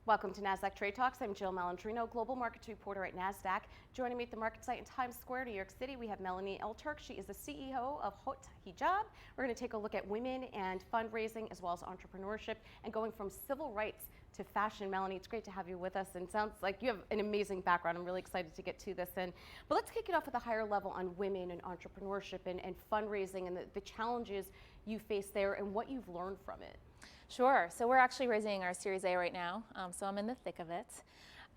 Welcome to Nasdaq Trade Talks. I'm Jill Malandrino, Global Markets Reporter at Nasdaq. Joining me at the market site in Times Square, New York City, we have Melanie Elturk. She is the CEO of Haute Hijab. We're going to take a look at women and fundraising as well as entrepreneurship and going from civil rights to fashion. Melanie, it's great to have you with us, and sounds like you have an amazing background. I'm really excited to get to this. But let's kick it off at a higher level on women and entrepreneurship and fundraising and the challenges you face there and what you've learned from it. Sure. So we're actually raising our Series A right now, so I'm in the thick of it.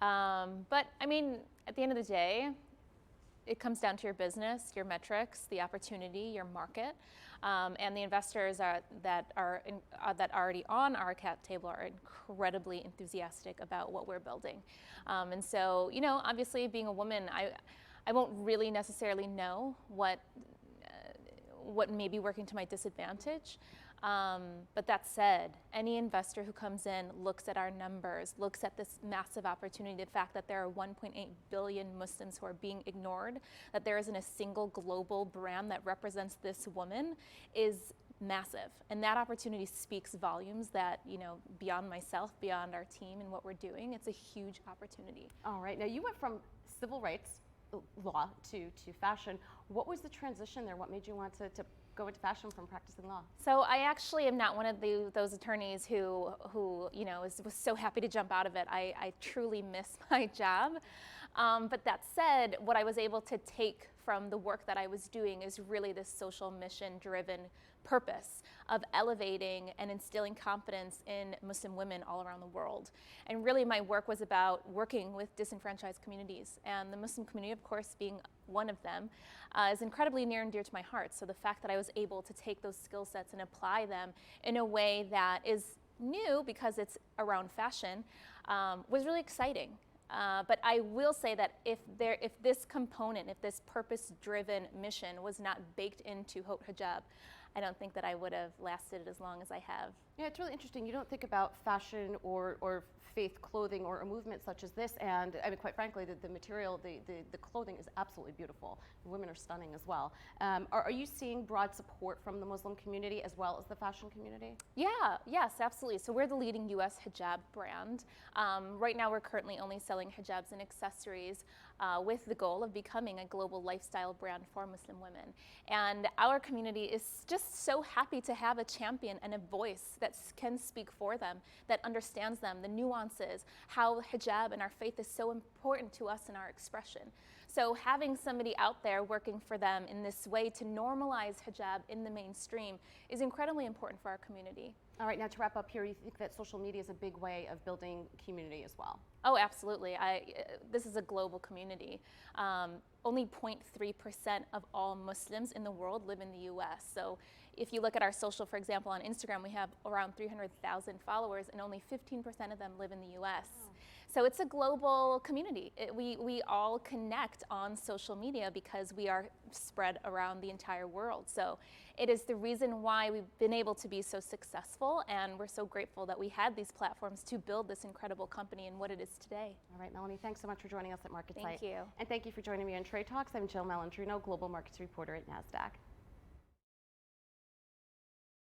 But I mean, at the end of the day, it comes down to your business, your metrics, the opportunity, your market, and the investors that are already on our cap table are incredibly enthusiastic about what we're building. And so, you know, obviously being a woman, I won't really necessarily know what may be working to my disadvantage. But that said, any investor who comes in, looks at our numbers, looks at this massive opportunity, the fact that there are 1.8 billion Muslims who are being ignored, that there isn't a single global brand that represents this woman, is massive. And that opportunity speaks volumes that, you know, beyond myself, beyond our team and what we're doing, it's a huge opportunity. All right. Now, you went from civil rights law to fashion. What was the transition there? What made you want to go into fashion from practicing law? So I actually am not one of those attorneys who you know was so happy to jump out of it. I truly miss my job. But that said, what I was able to take from the work that I was doing is really this social mission-driven purpose of elevating and instilling confidence in Muslim women all around the world. And really my work was about working with disenfranchised communities, and the Muslim community, of course, being one of them, is incredibly near and dear to my heart. So the fact that I was able to take those skill sets and apply them in a way that is new because it's around fashion was really exciting. But I will say that if this component, if this purpose-driven mission was not baked into Haute Hijab, I don't think that I would have lasted as long as I have. Yeah, it's really interesting. You don't think about fashion or faith clothing or a movement such as this, and I mean, quite frankly, the material, the clothing is absolutely beautiful. The women are stunning as well. Are you seeing broad support from the Muslim community as well as the fashion community? Yeah, yes, absolutely. So we're the leading U.S. hijab brand. Right now, we're currently only selling hijabs and accessories with the goal of becoming a global lifestyle brand for Muslim women. And our community is just so happy to have a champion and a voice that can speak for them, that understands them, the nuances, how hijab and our faith is so important to us in our expression. So having somebody out there working for them in this way to normalize hijab in the mainstream is incredibly important for our community. All right, now to wrap up here, you think that social media is a big way of building community as well? Oh, absolutely. This is a global community. Only 0.3% of all Muslims in the world live in the U.S. So if you look at our social, for example, on Instagram, we have around 300,000 followers, and only 15% of them live in the U.S. Oh. So it's a global community. We all connect on social media because we are spread around the entire world. So it is the reason why we've been able to be so successful, and we're so grateful that we had these platforms to build this incredible company and what it is today. All right, Melanie, thanks so much for joining us at MarketSite. Thank you. And thank you for joining me on Trade Talks. I'm Jill Malandrino, Global Markets Reporter at Nasdaq.